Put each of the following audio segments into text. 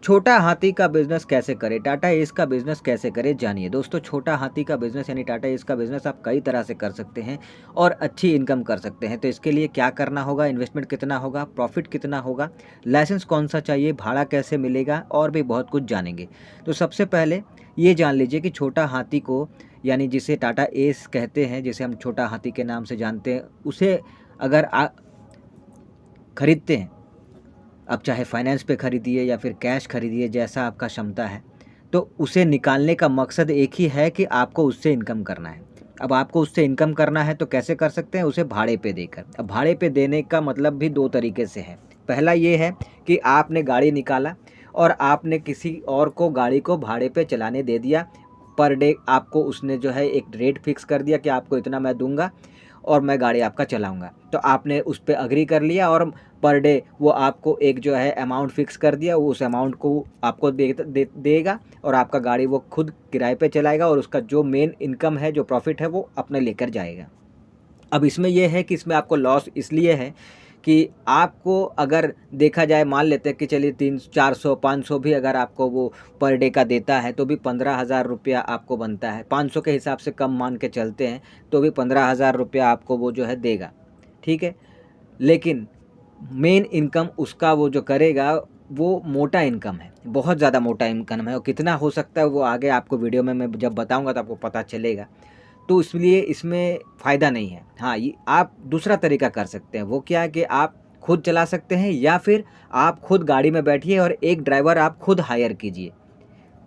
छोटा हाथी का बिज़नेस कैसे करें? टाटा एस का बिज़नेस कैसे करें? जानिए दोस्तों, छोटा हाथी का बिज़नेस यानी टाटा एस का बिज़नेस आप कई तरह से कर सकते हैं और अच्छी इनकम कर सकते हैं। तो इसके लिए क्या करना होगा, इन्वेस्टमेंट कितना होगा, प्रॉफ़िट कितना होगा, लाइसेंस कौन-सा चाहिए, भाड़ा कैसे मिलेगा और भी बहुत कुछ जानेंगे। तो सबसे पहले ये जान लीजिए कि छोटा हाथी को यानी जिसे टाटा एस कहते हैं, जिसे हम छोटा हाथी के नाम से जानते हैं, उसे अगर खरीदते हैं, आप चाहे फाइनेंस पे खरीदिए या फिर कैश खरीदिए, जैसा आपका क्षमता है, तो उसे निकालने का मकसद एक ही है कि आपको उससे इनकम करना है। अब आपको उससे इनकम करना है तो कैसे कर सकते हैं? उसे भाड़े पे देकर। अब भाड़े पे देने का मतलब भी 2 तरीके से है। पहला ये है कि आपने गाड़ी निकाला और आपने किसी और को गाड़ी को भाड़े पे चलाने दे दिया। पर डे आपको उसने जो है एक रेट फ़िक्स कर दिया कि आपको इतना मैं दूँगा और मैं गाड़ी आपका चलाऊँगा। तो आपने उस पे एग्री कर लिया और पर डे वो आपको एक जो है अमाउंट फ़िक्स कर दिया, उस अमाउंट को आपको देगा और आपका गाड़ी वो खुद किराए पे चलाएगा और उसका जो मेन इनकम है, जो प्रॉफ़िट है, वो अपने लेकर जाएगा। अब इसमें ये है कि इसमें आपको लॉस इसलिए है कि आपको अगर देखा जाए, मान लेते हैं कि चलिए 300, 400, 500 भी अगर आपको वो पर डे का देता है तो भी 15,000 रुपया आपको बनता है। 500 के हिसाब से कम मान के चलते हैं तो भी 15,000 रुपया आपको वो जो है देगा, ठीक है? लेकिन मेन इनकम उसका वो जो करेगा वो मोटा इनकम है, बहुत ज़्यादा मोटा इनकम है और कितना हो सकता है वो आगे आपको वीडियो में मैं जब बताऊँगा तो आपको पता चलेगा। तो इसलिए इसमें फ़ायदा नहीं है। हाँ, ये आप दूसरा तरीका कर सकते हैं, वो क्या है कि आप खुद चला सकते हैं या फिर आप खुद गाड़ी में बैठिए और एक ड्राइवर आप खुद हायर कीजिए।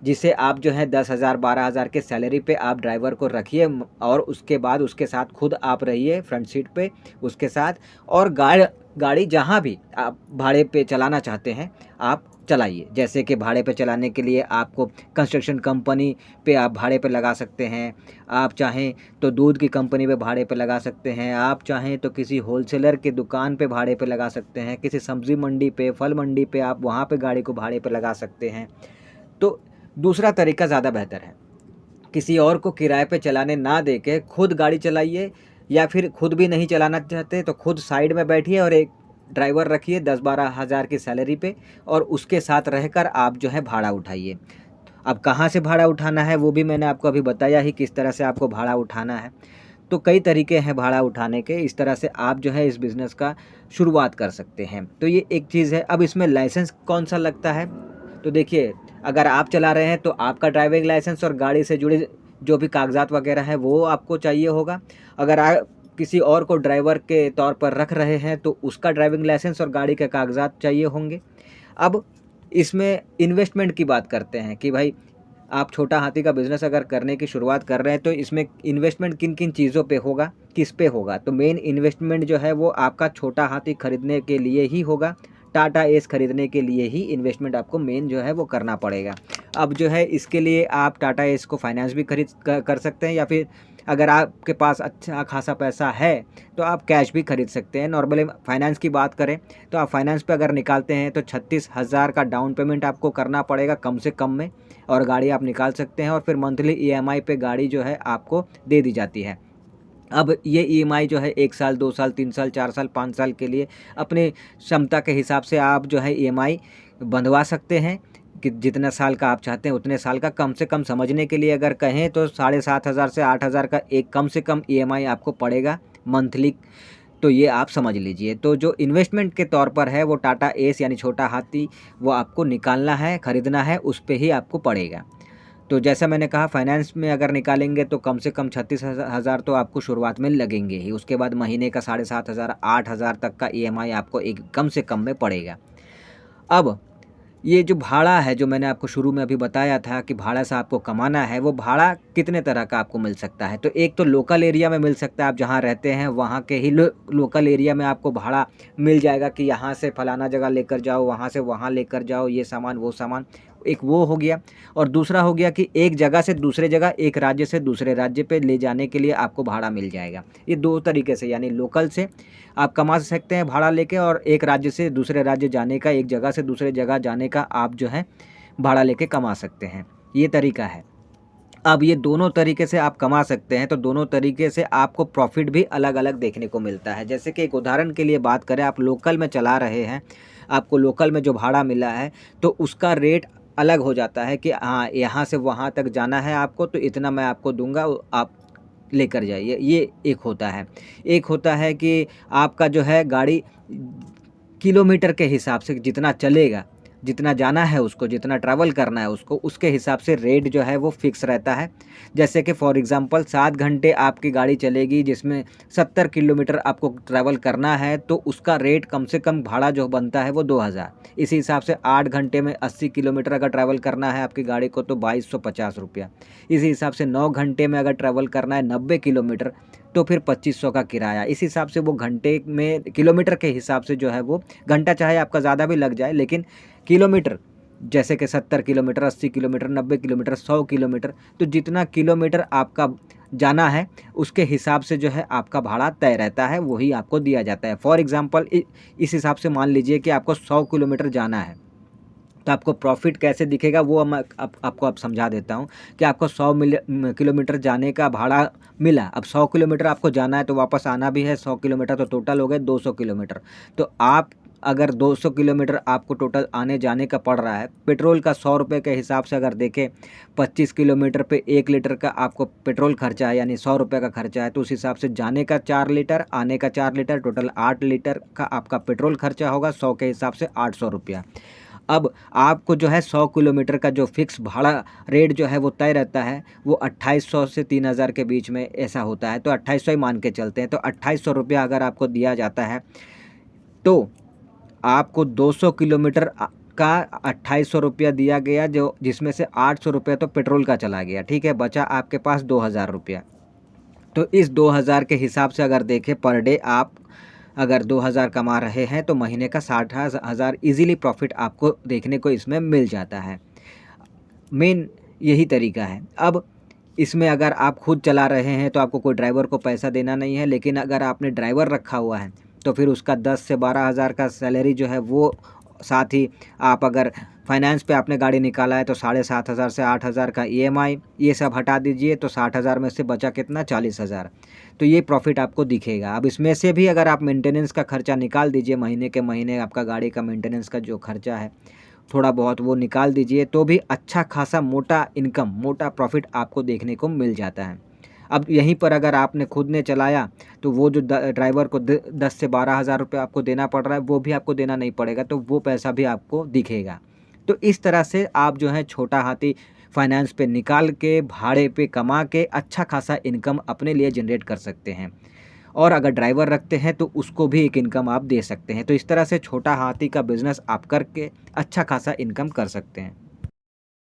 जिसे आप जो है 10,000 12,000 के सैलरी पे आप ड्राइवर को रखिए और उसके बाद उसके साथ खुद आप रहिए फ्रंट सीट पे उसके साथ और गाड़ी जहाँ भी आप भाड़े पे चलाना चाहते हैं, आप चलाइए। जैसे कि भाड़े पे चलाने के लिए आपको कंस्ट्रक्शन कंपनी पे आप भाड़े पे लगा सकते हैं, आप चाहें तो दूध की कंपनी पे भाड़े पे लगा सकते हैं, आप चाहें तो किसी होलसेलर की दुकान पे भाड़े पे लगा सकते हैं, किसी सब्ज़ी मंडी पे, फल मंडी पे आप वहाँ पे गाड़ी को भाड़े पे लगा सकते हैं। तो दूसरा तरीका ज़्यादा बेहतर है। किसी और को किराए पे चलाने ना दे के खुद गाड़ी चलाइए या फिर खुद भी नहीं चलाना चाहते तो खुद साइड में बैठिए और एक ड्राइवर रखिए 10-12 हज़ार की सैलरी पे और उसके साथ रहकर आप जो है भाड़ा उठाइए। अब कहाँ से भाड़ा उठाना है वो भी मैंने आपको अभी बताया ही, किस तरह से आपको भाड़ा उठाना है। तो कई तरीके हैं भाड़ा उठाने के, इस तरह से आप जो है इस बिज़नेस का शुरुआत कर सकते हैं। तो ये एक चीज़ है। अब इसमें लाइसेंस कौन-सा लगता है? तो देखिए, अगर आप चला रहे हैं तो आपका ड्राइविंग लाइसेंस और गाड़ी से जुड़े जो भी कागज़ात वगैरह हैं वो आपको चाहिए होगा। अगर आप किसी और को ड्राइवर के तौर पर रख रहे हैं तो उसका ड्राइविंग लाइसेंस और गाड़ी के कागज़ात चाहिए होंगे। अब इसमें इन्वेस्टमेंट की बात करते हैं कि भाई आप छोटा हाथी का बिज़नेस अगर करने की शुरुआत कर रहे हैं तो इसमें इन्वेस्टमेंट किन-किन चीज़ों पे होगा, किस पे होगा? तो मेन इन्वेस्टमेंट जो है वो आपका छोटा हाथी खरीदने के लिए ही होगा। टाटा एस खरीदने के लिए ही इन्वेस्टमेंट आपको मेन जो है वो करना पड़ेगा। अब जो है इसके लिए आप टाटा एस को फाइनेंस भी खरीद कर सकते हैं या फिर अगर आपके पास अच्छा खासा पैसा है तो आप कैश भी खरीद सकते हैं। नॉर्मली फाइनेंस की बात करें तो आप फाइनेंस पे अगर निकालते हैं तो 36,000 का डाउन पेमेंट आपको करना पड़ेगा कम से कम में और गाड़ी आप निकाल सकते हैं और फिर मंथली ईएमआई पे गाड़ी जो है आपको दे दी जाती है। अब ये ईएमआई जो है 1 साल, 2 साल, 3 साल, 4 साल, 5 साल के लिए अपनी क्षमता के हिसाब से आप जो है ईएमआई बंधवा सकते हैं कि जितना साल का आप चाहते हैं उतने साल का। कम से कम समझने के लिए अगर कहें तो 7,500 से 8,000 का एक कम से कम ईएमआई आपको पड़ेगा मंथली। तो ये आप समझ लीजिए। तो जो इन्वेस्टमेंट के तौर पर है वो टाटा एस यानी छोटा हाथी वो आपको निकालना है, खरीदना है, उस पे ही आपको पड़ेगा। तो जैसा मैंने कहा फाइनेंस में अगर निकालेंगे तो कम से कम 36,000 तो आपको शुरुआत में लगेंगे ही। उसके बाद महीने का 7,500 8,000 तक का ईएमआई आपको एक कम से कम में पड़ेगा। अब ये जो भाड़ा है जो मैंने आपको शुरू में अभी बताया था कि भाड़ा से आपको कमाना है, वो भाड़ा कितने तरह का आपको मिल सकता है। तो एक तो लोकल एरिया में मिल सकता है, आप जहाँ रहते हैं वहाँ के ही लोकल एरिया में आपको भाड़ा मिल जाएगा कि यहाँ से फलाना जगह लेकर जाओ, वहाँ से वहाँ लेकर जाओ, ये सामान वो सामान, एक वो हो गया। और दूसरा हो गया कि एक जगह से दूसरे जगह, एक राज्य से दूसरे राज्य पे ले जाने के लिए आपको भाड़ा मिल जाएगा। ये 2 तरीके से यानी लोकल से आप कमा सकते हैं भाड़ा लेके और एक राज्य से दूसरे राज्य जाने का, एक जगह से दूसरे जगह जाने का आप जो है भाड़ा लेके कमा सकते हैं। ये तरीका है। अब ये दोनों तरीके से आप कमा सकते हैं तो दोनों तरीके से आपको प्रॉफ़िट भी अलग-अलग देखने को मिलता है। जैसे कि एक उदाहरण के लिए बात करें, आप लोकल में चला रहे हैं, आपको लोकल में जो भाड़ा मिला है तो उसका रेट अलग हो जाता है कि हाँ, यहाँ से वहाँ तक जाना है आपको तो इतना मैं आपको दूँगा, आप लेकर जाइए, ये एक होता है। एक होता है कि आपका जो है गाड़ी किलोमीटर के हिसाब से जितना चलेगा, जितना जाना है उसको, जितना ट्रैवल करना है उसको, उसके हिसाब से रेट जो है वो फ़िक्स रहता है। जैसे कि फॉर एग्ज़ाम्पल 7 घंटे आपकी गाड़ी चलेगी जिसमें 70 किलोमीटर आपको ट्रैवल करना है तो उसका रेट कम से कम भाड़ा जो बनता है वो 2000। इसी हिसाब से 8 घंटे में 80 किलोमीटर अगर ट्रैवल करना है आपकी गाड़ी को तो 2250 रुपया। इसी हिसाब से 9 घंटे में अगर ट्रैवल करना है 90 किलोमीटर तो फिर 2500 का किराया। इस हिसाब से वो घंटे में किलोमीटर के हिसाब से जो है वो, घंटा चाहे आपका ज़्यादा भी लग जाए लेकिन किलोमीटर जैसे कि 70 किलोमीटर, 80 किलोमीटर, 90 किलोमीटर, 100 किलोमीटर, तो जितना किलोमीटर आपका जाना है उसके हिसाब से जो है आपका भाड़ा तय रहता है, वही आपको दिया जाता है। फॉर एग्ज़ाम्पल इस हिसाब से मान लीजिए कि आपको 100 किलोमीटर जाना है, तो आपको प्रॉफ़िट कैसे दिखेगा वो मैं आपको अब समझा देता हूँ कि आपको 100 किलोमीटर जाने का भाड़ा मिला। अब 100 किलोमीटर आपको जाना है तो वापस आना भी है, 100 किलोमीटर तो टोटल हो गए 200 किलोमीटर। तो आप अगर 200 किलोमीटर आपको टोटल आने जाने का पड़ रहा है, पेट्रोल का 100 रुपये के हिसाब से अगर देखें 25 किलोमीटर पे 1 लीटर का आपको पेट्रोल खर्चा है, यानी 100 रुपये का खर्चा है, तो उस हिसाब से जाने का 4 लीटर, आने का 4 लीटर, टोटल 8 लीटर का आपका पेट्रोल खर्चा होगा। 100 के हिसाब से 800 रुपया। अब आपको जो है 100 किलोमीटर का जो फ़िक्स भाड़ा रेट जो है वो तय रहता है, वो 2800 से 3000 के बीच में ऐसा होता है, तो 2800 ही मान के चलते हैं। तो 2800 रुपया अगर आपको दिया जाता है तो आपको 200 किलोमीटर का 2800 रुपया दिया गया, जो जिसमें से 800 रुपया तो पेट्रोल का चला गया, ठीक है, बचा आपके पास 2000 रुपया। तो इस 2000 के हिसाब से अगर देखें पर डे आप अगर 2000 कमा रहे हैं तो महीने का 60,000 ईज़िली प्रॉफ़िट आपको देखने को इसमें मिल जाता है। मेन यही तरीका है। अब इसमें अगर आप खुद चला रहे हैं तो आपको कोई ड्राइवर को पैसा देना नहीं है, लेकिन अगर आपने ड्राइवर रखा हुआ है तो फिर उसका 10 से 12,000 का सैलरी जो है वो, साथ ही आप अगर फाइनेंस पे आपने गाड़ी निकाला है तो 7,500 से 8,000 का ईएमआई, ये सब हटा दीजिए तो 60,000 में से बचा कितना, 40,000। तो ये प्रॉफ़िट आपको दिखेगा। अब इसमें से भी अगर आप मेंटेनेंस का खर्चा निकाल दीजिए, महीने के महीने आपका गाड़ी का मेंटेनेंस का जो खर्चा है थोड़ा बहुत वो निकाल दीजिए, तो भी अच्छा खासा मोटा इनकम, मोटा प्रॉफ़िट आपको देखने को मिल जाता है। अब यहीं पर अगर आपने खुद ने चलाया तो वो जो ड्राइवर को 10 से 12,000 रुपये आपको देना पड़ रहा है वो भी आपको देना नहीं पड़ेगा, तो वो पैसा भी आपको दिखेगा। तो इस तरह से आप जो है छोटा हाथी फाइनेंस पे निकाल के, भाड़े पे कमा के अच्छा खासा इनकम अपने लिए जनरेट कर सकते हैं। और अगर ड्राइवर रखते हैं तो उसको भी एक इनकम आप दे सकते हैं। तो इस तरह से छोटा हाथी का बिज़नेस आप करके अच्छा खासा इनकम कर सकते हैं।